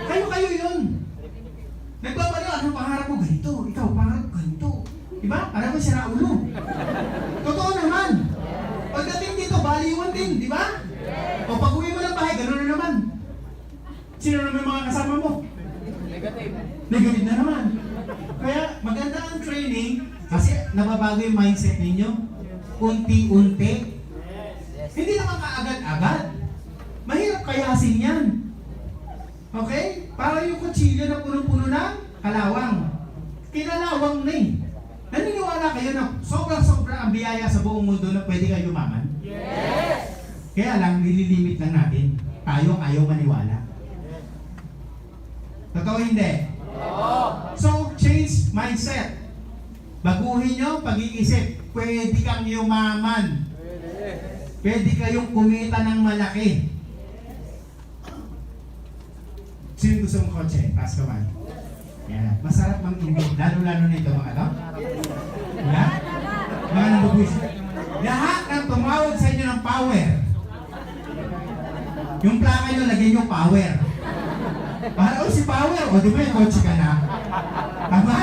Speaker 1: Kayo yun. Nagbabaliwan, ano pangarap mo? Ganito. Ikaw, pangarap mo ganito. Diba? Para mo sira ulo. Totoo naman. Pagdating dito, baliwan din. Diba? O pag-uwi mo ng bahay, gano'n na naman. Sino naman yung mga kasama mo? Negative na naman. Kaya maganda ang training kasi nababago yung mindset ninyo. Unti-unti. Hindi naman kaagad-agad. Mahirap kayasin yan. Okay? Para yung kutsilyo na punong-puno ng kalawang. Kinalawang na eh. Naniniwala kayo na sobra-sobra ang biyaya sa buong mundo na pwede kayo yumaman? Yes! Kaya lang, nililimit lang natin. Tayo ayaw maniwala. Totoo hindi? So, change mindset. Baguhin nyo pag-iisip. Pwede kang yumaman. Pwede kayong kumita ng malaki. Sino gusto mong kotse? Taas kamay. Yan. Masarap mang-invite. Lalo-lalo na ito mga to. Yan. Mga nabubwisit. Lahat ng tumawag sa inyo ng power. Yung plaka nyo, lagyan nyo power. Para si power. O di ba yung kotse ka na? Tama.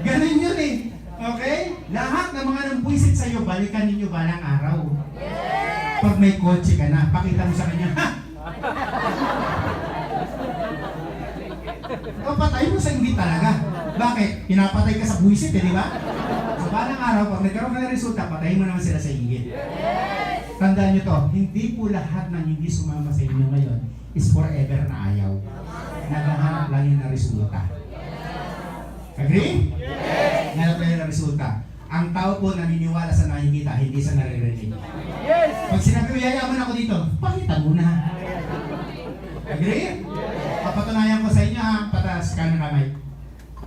Speaker 1: Ganun yun eh. Okay? Lahat ng mga nabubwisit sa iyo, balikan ninyo balang araw. Pag may kotse ka na, pakita mo sa kanya, ha? O patay mo sa inggit talaga. Bakit? Pinapatay ka sa buwisit, di ba? So balang araw, pag nagkaroon ka ng resulta, patayin mo naman sila sa inggit. Tandaan nyo to, hindi po lahat ng hindi sumama sa inyo ngayon is forever na ayaw. Naghahanap lang yun ng resulta. Agree? Yes! Naghahanap lang yun ng resulta. Ang tao po naniniwala sa nakikita, hindi sa naririnig.
Speaker 2: Yes!
Speaker 1: Pag sinabi mo, yayaman ako dito, pakita mo na. Agree? Papatunayan ko sa inyo ha, pataas, kanan kamay.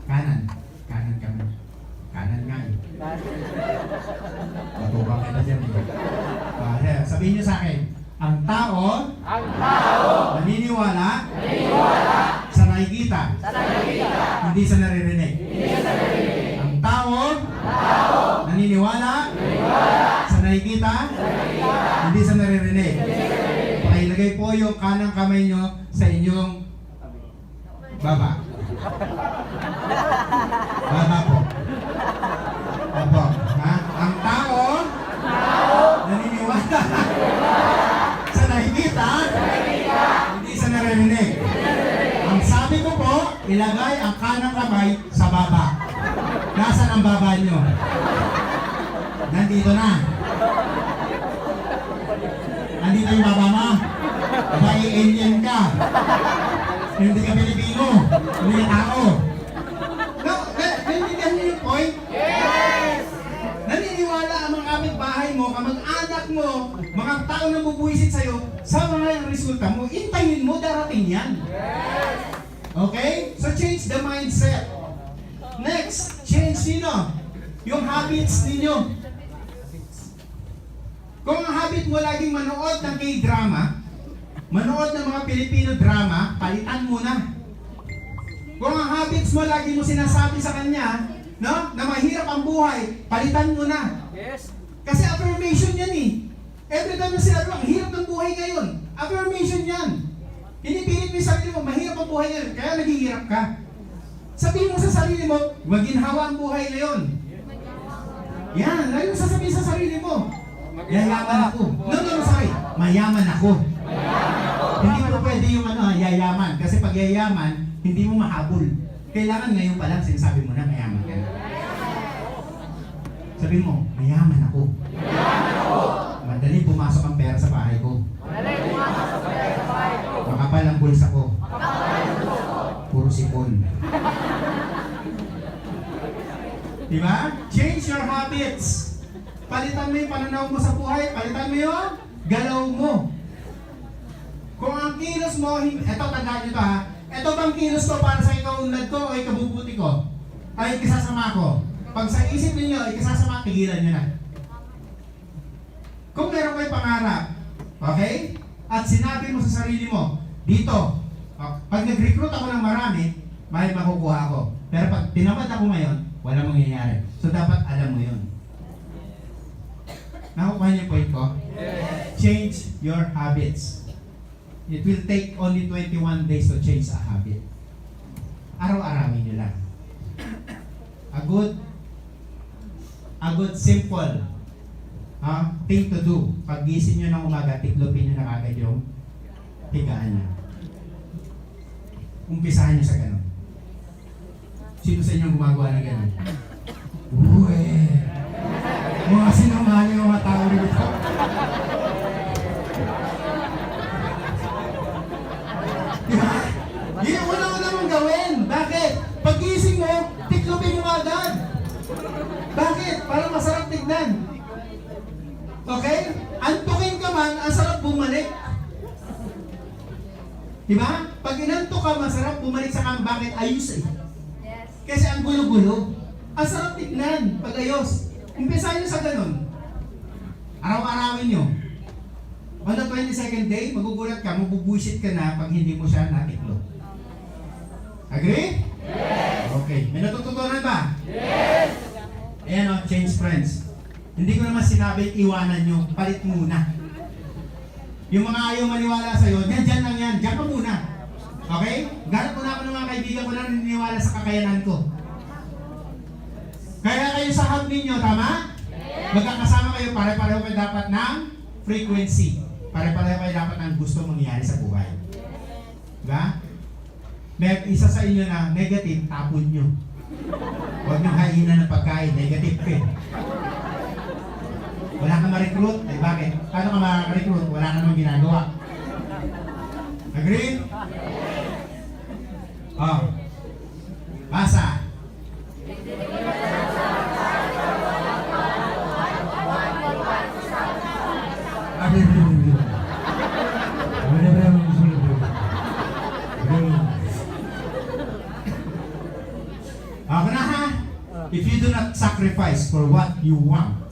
Speaker 1: Kanan. Kanan kamay. Kanan nga eh. Matubang kita dyan eh. Sabihin nyo sa akin, ang tao naniniwala sa nakikita, hindi sa naririnig. Ang tao naniniwala sa nakikita, hindi sa naririnig. Pakilagay po yung kanang kamay nyo sa inyong baba. Baba po. Opo. Ha? Ang tao naniniwala sa nakikita, hindi sa naririnig. Ang sabi ko po, ilagay ang kanang kamay sa baba. Nasaan ang baba nyo? Nandito na. Nandito yung baba mo. Aba, alien ka. Hindi ka Pilipino. Hindi ka tao. No, naiintindihan niyo yung point? Yes! Naniniwala ang mga kapitbahay mo, kamag-anak mo, mga tao na bubuwisit sa'yo, sa mga resulta mo, intayin mo, darating yan. Yes! Okay? So change the mindset. Next, change sino? Yung habits ninyo. Kung ang habit mo laging manood ng K-drama, manood ng mga Pilipino drama, palitan mo na. Kung ang habits mo lagi mo sinasabi sa kanya, no, na mahirap ang buhay, palitan mo na.
Speaker 2: Yes!
Speaker 1: Kasi affirmation yan eh. Every time na sinabi mo, ang hirap ng buhay ngayon. Affirmation yan. Pinipilit mo yung sarili mo, mahirap ang buhay ngayon, kaya naghihirap ka. Sabihin mo sa sarili mo, maginhawa ang buhay ngayon. Yan, lagi mo sasabihin sa sarili mo. Yayaman ako. No, sorry. Mayaman ako. Hindi mo pwede yung yayaman. Kasi pag yayaman, hindi mo mahabol. Kailangan ngayon pa lang sinasabi mo na mayaman ka. Sabi mo, mayaman ako. Madali pumasok ang pera sa bahay ko. Makapal ang bulsa ko. Puro sipon. Diba? Change your habits. Palitan mo yung pananaw mo sa buhay, palitan mo yung galaw mo. Kung ang kilos mo, eto tandaan nyo to ha, eto bang kilos ko para sa ikaunlad ko o ikabubuti ko? Ay ikasasama ko. Pag sa isip ninyo, ikasasama, pigilan nyo na. Kung meron kayo pangarap, okay? At sinabi mo sa sarili mo, dito, pag nag-recruit ako ng marami, may makukuha ako. Pero pag tinamad ako ngayon, walang mangyayari. So dapat alam mo yun. Nakukuha niyo yung point ko? Yes. Change your habits. It will take only 21 days to change a habit. Araw-arawin niyo lang. A good simple thing to do. Pag gising niyo ng umaga, tiklopin niyo na agad yung higaan niyo. Umpisahan niyo sa ganun. Sino sa inyo gumagawa ng ganun? Uwe! Mga sinungaling yung mga tao rito. Diba? Yun ang una-una mong gawin. Bakit? Pag-gising mo, tiklopin mo agad. Bakit? Para masarap tignan. Okay? Antukin ka man, ang sarap bumalik. Diba? Pag inantok ka, masarap bumalik sa kang bakit ayos eh. Kasi ang gulo-gulo. Ang sarap tignan, pag-ayos. Umpisahan nyo sa ganun. Araw-arawin nyo. On the 22nd day, magugulat ka, mabubuisit ka na pag hindi mo siya natiklop. Agree? Yes! Okay. May natututunan ba? Yes! Ayan o, change friends. Hindi ko naman sinabing iwanan nyo, palit muna. Yung mga ayaw maniwala sa'yo, dyan lang yan, dyan ka muna. Okay? Ganap mo na ako ng mga kaibigan ko na naniniwala sa kakayanan ko. Kaya kayo sa hub ninyo, tama? Yes. Magkakasama kayo, pare-pareho kayo dapat ng frequency. Pare-pareho kayo dapat ng gusto mangyari sa buhay. Diba? May isa sa inyo na negative, tapon nyo. Huwag nyo hainan ng pagkain, negative ka. Wala kang ma-recruit, eh bakit? Paano ka ma-recruit? Wala ka namang ginagawa. Agree? Oh. Basa. Ako na ha? If you do not sacrifice for what you want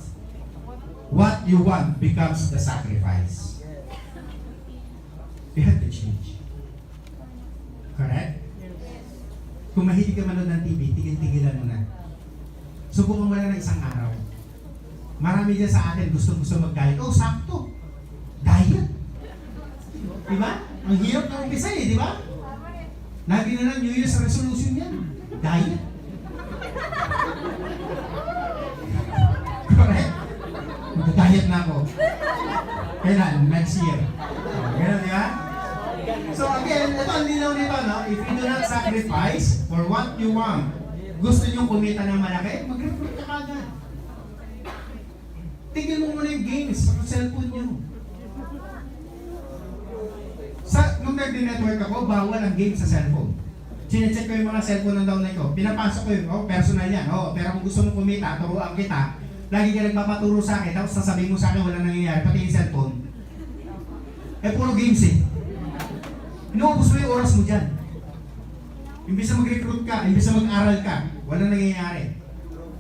Speaker 1: becomes the sacrifice. You have to change. Correct? Kung mahilig ka manood ng TV, tigil-tigilan mo na. Subukan mo na ng isang araw. Marami dyan sa atin gusto mag-diet. Oh, sakto. Diet. Diba? Ang hirap na umpisa eh, di ba? Lagi na lang New Year's resolution yan. Diet. Correct? Mag-diet na ako. Kailan? Next year. Ganun, di ba? So again, ito ang linaw nito, no? If you do not sacrifice for what you want, gusto nyo kumita ng malaki, mag-recruit ka kagad. Tigil mo muna yung games sa cellphone nyo. Nung nag-network ako, bawal ang game sa cellphone. Sinecheck ko yung mga cellphone ng downline ko. Pinapasok ko yung, personal yan. Pero kung gusto mo kumita, turuan kita, lagi ka nagpapaturo sa akin, tapos sasabihin mo sa akin walang nangyayari, pati yung cellphone. Puro games eh. Inuubos mo yung oras mo dyan. Imbis na mag-recruit ka, imbis na mag-aral ka, walang nangyayari.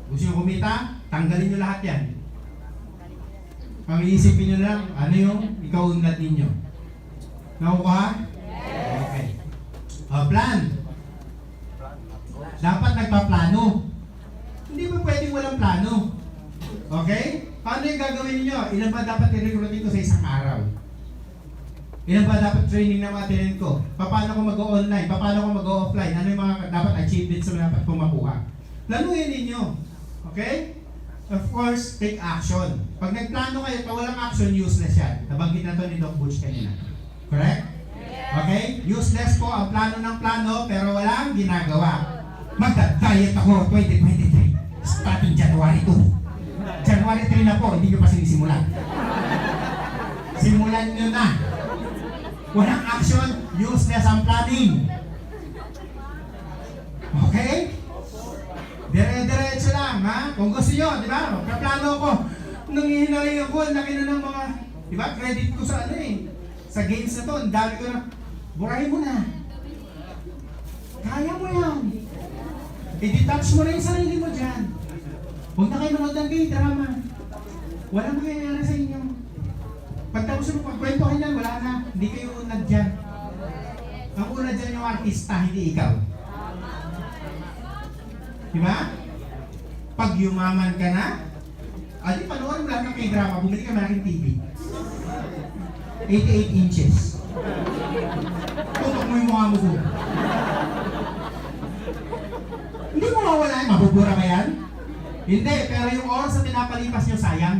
Speaker 1: Gusto nyo kumita, tanggalin nyo lahat yan. Ang iisipin nyo lang, ano yung ikaw unlad ninyo. Nakukuha? Yes. Okay. Plan. Dapat nagpaplano. Hindi ba pwedeng walang plano? Okay? Paano yung gagawin niyo? Ilan ba dapat i-recruitin ko sa isang araw? Ilan ba dapat training na mga tinend ko? Paano ko mag-o-online? Paano ko mag-o-offline? Ano yung mga dapat achievements na dapat ko makuha? Planuhin ninyo. Okay? Of course, take action. Pag nagplano kayo, pag walang action, useless yan. Nabanggit na to ni Doc Butch kanina. Correct? Okay? Useless po ang plano ng plano, pero walang ginagawa. Magda-diet ako 2023. Starting January 2. January 3 na po, hindi nyo pa sinisimulan. Simulan nyo na. Walang action, useless ang planning. Okay? Dire-diretso lang, ha? Kung gusto nyo, di ba? Kaplano ko. Nung hihinalay ako, laki na ng mga, di ba? Credit ko sa ano eh. Sa games na to, ang dami ko na. Burahin mo na. Kaya mo yan. I-detach mo na yung sarili mo dyan. Huwag na kayo manood ng gay drama. Walang mangyayari sa inyo. Pagtapos mo pagkwentuhan yan, wala na. Hindi kayo unad dyan. Ang unad dyan yung artista, hindi ikaw. Diba? Pag yumaman ka na, di panoorin mo lahat ng kay drama, bumili ka malaking TV. 88 inches. Tutok mo yung mukha mo doon. Hindi mo mawala yan, mabubura ka yan? Hindi, pero yung oras na pinapalipas nyo, sayang.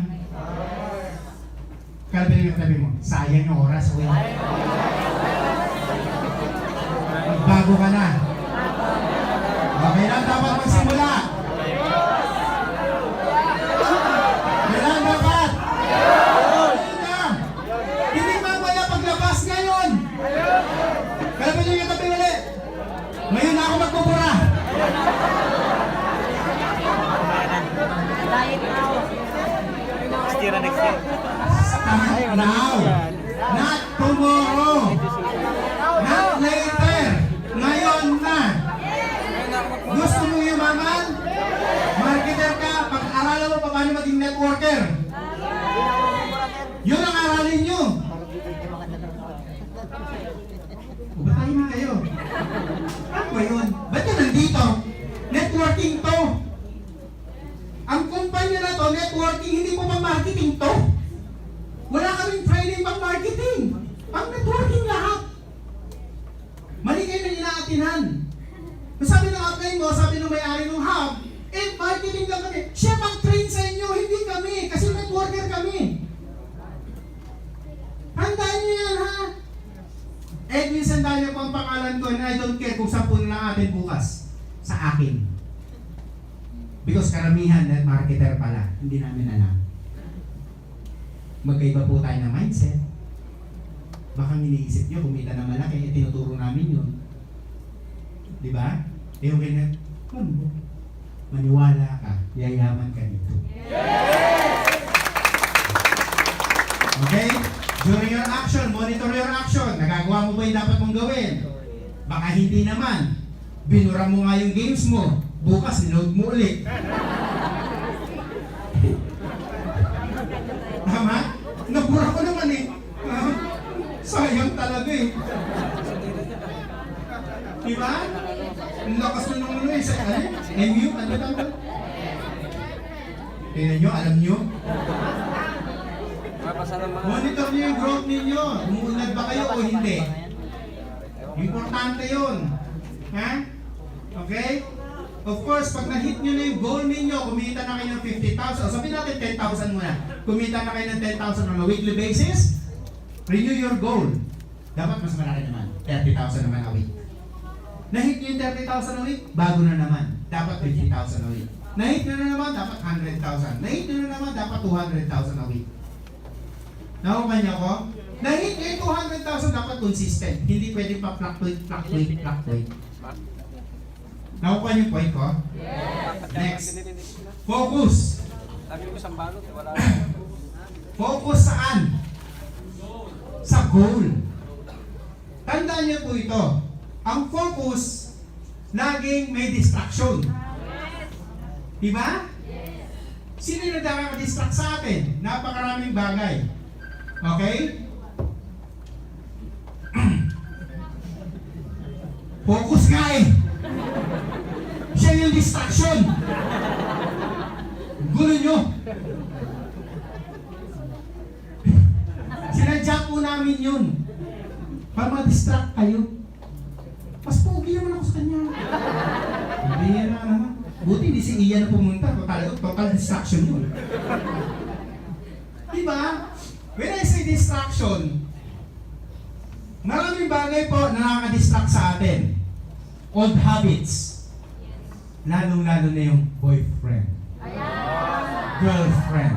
Speaker 1: Kalabili yung tabi mo, sayang yung oras. Magbago ka na. Okay lang, dapat magsimula. Kailan dapat? Hindi mamaya paglabas ngayon. Kalabili yung tabi ulit. Ngayon na ako magbubura.
Speaker 2: Next year, next year.
Speaker 1: Now, not tomorrow, not later, ngayon na. Gusto mo yung Tandaan nyo na to, networking, hindi po pang marketing to. Wala kaming training pang marketing. Pang networking lahat. Mali kayo na inaatinan. Sabi ng upline mo, sabi ng may-ari ng hub, marketing lang kami. Siya mag-train sa inyo, hindi kami. Kasi networker kami. Tandaan nyo yan, ha? Edwin Sandalio po ang pangalan ko, and I don't care kung 10 na atin bukas. Sa akin. Because karamihan na marketer pala, hindi namin alam. Magkaiba po tayo ng mindset. Baka iniisip nyo, kumita na malaki, tinuturo namin yun. Di ba? Yung ganyan, maniwala ka, yayaman ka dito. Okay? During your action, monitor your action. Nagagawa mo ba yung dapat mong gawin? Baka hindi naman. Binura mo nga yung games mo. Bukas, load mo ulit. Tama? Nabura ko naman eh. Sayang talaga eh. Diba? Ang lakas mo nung ano eh. Sa ano? MU? Ano tawag? Tingnan nyo, alam nyo? Monitor nyo yung growth ninyo. Umuunlad ba kayo o hindi? Importante yun. Ha? Okay? Of course, pag na-hit nyo na yung goal ninyo, kumita na kayo ng 50,000. Sabihin natin 10,000 muna. Kumita na kayo ng 10,000 on a weekly basis. Renew your goal. Dapat mas malaki naman. 30,000 naman a week. Na-hit nyo yung 30,000 a week, bago na naman. Dapat 50,000 a week. Na-hit nyo na naman, dapat 100,000. Na-hit nyo na naman, dapat 200,000 a week. Nakuha niyo ko? Na-hit nyo yung 200,000, dapat consistent. Hindi pwede pa fluctuate. Nakuha niyo yung point ko? Yes. Next. Focus. Focus saan? Sa goal. Tandaan niyo po ito. Ang focus, laging may distraction. Diba? Sino yung nakaka-distract sa atin? Napakaraming bagay. Okay? Focus nga eh. Siya yung distraction. Gulo nyo. Sinadya po namin yun. Para ma-distract kayo. Mas pogi naman ako sa kanya. Hindi yan na naman. Buti hindi si Ian na pumunta. Total distraction yun. Diba? When I say distraction, maraming bagay po na nakaka-distract sa atin. Old habits. Lalong-lalo na yung boyfriend. Girlfriend.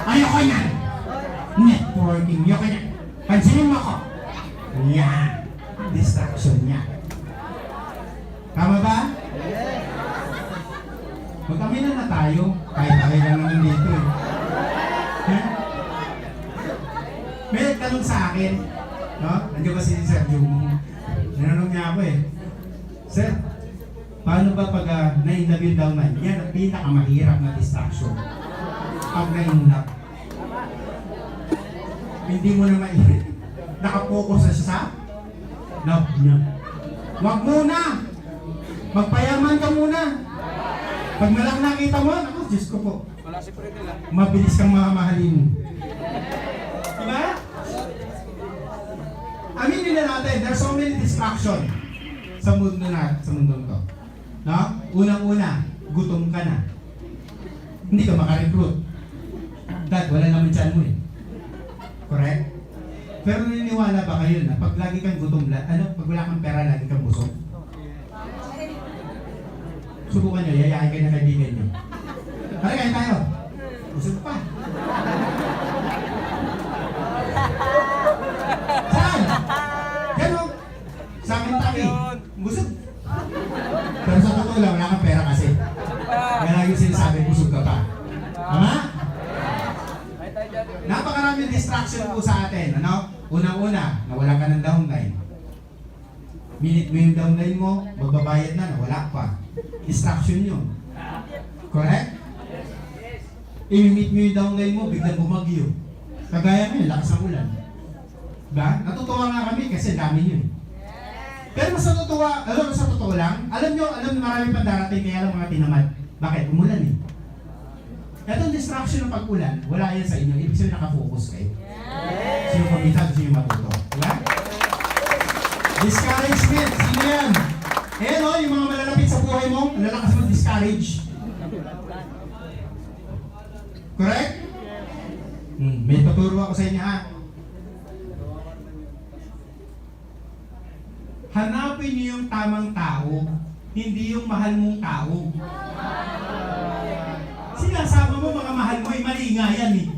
Speaker 1: Ayoko yan. Networking. Ayoko yan. Pansinin mo ako. Yan. Distraction niya. Tama ba? Magkamilan na tayo. Kahit tayo lang naman dito eh. May nagtanong sa akin, no? Nandiyo ba si Sir Jung? Nananong niya ako eh. Sir, paano ba pag na-in-love yung down line? Yan ang pinakamahirap na distraction. Pag na-in-love. Hindi mo na nakapokus na siya sa love niya. Wag muna! Magpayaman ka muna! Pag malaki nakita mo, ako, Diyos ko po. Mabilis kang mamahalin. Diba? Aminin na natin, there's so many distraction sa mundo sa mundong to. No? Unang-una, gutom ka na. Hindi ka makarecruit. Dad, wala naman dyan mo eh. Correct? Pero naniniwala ba kayo na pag lagi kang gutom, pag wala kang pera, lagi kang busog? Subukan nyo, yayain kayo na kaibigan nyo. Tara, kain tayo. Busog pa. Saan? Gano'n? Sa akin taki. Busog. Pero sa totoo lang, wala kang pera kasi. Kaya lagi sinasabi, busog ka pa. Tama? Napakaraming distraction po sa atin. Ano? Unang-una, nawala ka ng downline. Minute mo yung downline mo, magbabayad na, nawala pa. Distraction yun. Correct? I-meet mo yung downline mo, biglang bumagyo. Kagaya mo yun, lakas ng ulan. Diba? Natutuwa nga kami kasi dami yun. Pero sa totoo lang, alam nyo marami pang darating kaya lang mga tinamad. Bakit? Umulan eh. Etong distraction ng pag-ulan, wala yan sa inyo. Ibig sabihin nakafocus kayo. Sino kumita, gusto nyo matuto. Diba? Discouragement, sino yan? Ayan o, yung mga malalapit sa buhay mo, lalakas mo discourage. Correct? May tuturo ako sa inyo ha. Hanapin niyo yung tamang tao, hindi yung mahal mong tao. Sinasama mo mga mahal mo, mali nga yan eh.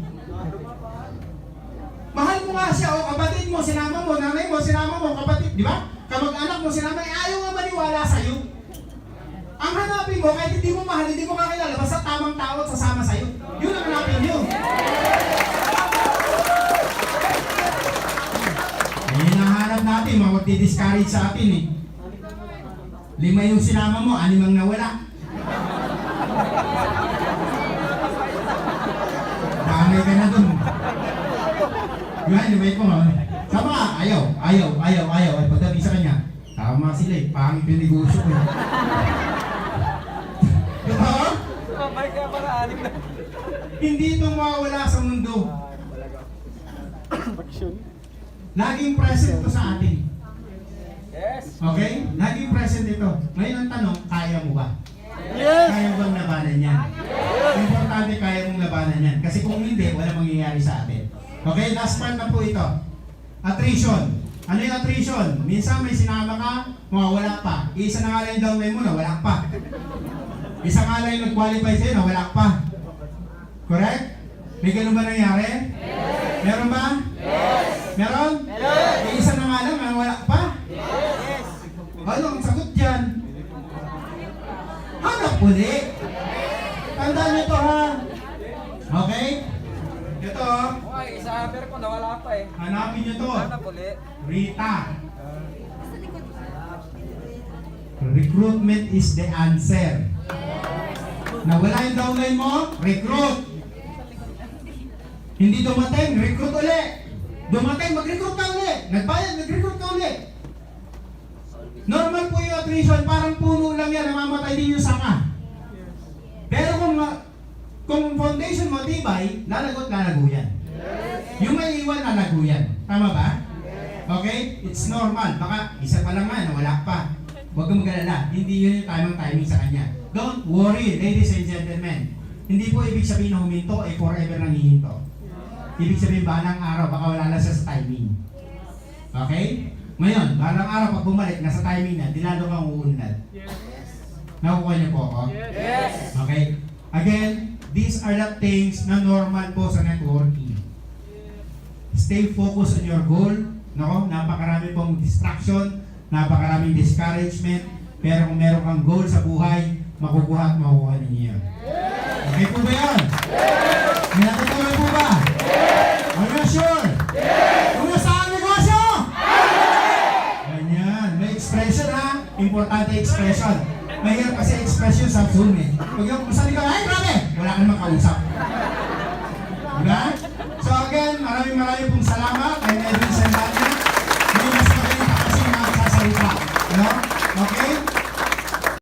Speaker 1: Mahal mo nga siya o kapatid mo, sinama mo, nanay mo, sinama mo, kapatid, di ba? Kamag-anak mo, sinama, ayaw nga maniwala sa'yo. Ang hanapin mo, kahit hindi mo mahal, hindi mo kakilala, basta tamang tao at sasama sa'yo. Yun ang hanapin nyo. Hinahanap natin, mga magdi-discourage sa atin eh. 5 yung sinama mo, 6 ang nawala. Damay ka na dun. Yan, wait mo ha. Sama ka, ayaw. Ay, pagdating sa kanya, tama sila eh, pangit yung negosyo ko eh. Diba?
Speaker 2: Balik ka para anim na.
Speaker 1: Hindi ito mawawala sa mundo. Laging present to sa atin.
Speaker 2: Yes.
Speaker 1: Okay? Laging present ito. Ngayon ang tanong, kaya mo ba?
Speaker 3: Yes!
Speaker 1: Kaya mo bang labanan yan? Importante kaya mong labanan yan. Kasi kung hindi, wala mangyayari sa atin. Okay? Last part na po ito. Attrition. Ano yung attrition? Minsan may sinama ka, mawawala pa. Isa na nga lang yung downline mo, nawala pa. Isa nga lang yung nag-qualify sa'yo, nawala pa. Correct? May ganun ba nangyari? Yes! Meron ba? Yes! Meron? Meron! May isa na nga lang, nawala pa.
Speaker 3: Yes!
Speaker 1: Ano ang sagot dyan? Hanap uli. Tandaan nyo to ha. Okay? Ito,
Speaker 2: Okay, isa hammer ko, nawala pa eh.
Speaker 1: hanapin nyo to.
Speaker 2: Hanap ulit.
Speaker 1: Rita. Recruitment is the answer. Nawala yung downline mo, recruit. Hindi dumating, recruit uli. Dumating, mag-recruit ka uli. Nagbayad, mag-recruit ka uli. Normal po yung attrition, parang puno lang yan, namamatay din yung sanga. Pero kung foundation mo tibay, lalagot lalago yan. Yung may iwan, lalago yan. Tama ba? Okay? It's normal. Baka isa pa lang nga, nawala pa. Huwag kang mag-alala. Hindi yun yung tamang timing sa kanya. Don't worry, ladies and gentlemen. Hindi po ibig sabihin na huminto ay forever nang hihinto. Ibig sabihin balang araw, baka wala na siya sa timing. Okay? Ngayon, balang araw pag bumalik, nasa timing na, dilalo kang uunlad. Nakukuha niyo po ako?
Speaker 2: Yes.
Speaker 1: Okay? Again, these are the things na normal po sa networking. Stay focused on your goal. Nako, napakarami pong distraction, napakaraming discouragement, pero kung meron kang goal sa buhay, makukuha at makukuha ninyo yan. Okay po ba yan? May natutunan po ba? Are you sure? Kung nasaan negosyo? Ganyan. May expression ha? Importante expression. Mahirap kasi expression sa Zoom eh. Pag yung masali ka, ay grabe! Wala ka namang kausap. Diba? So again, maraming pong salamat kay Edwin Sandanya. May mas magaling pa kasi nakasasalita. No?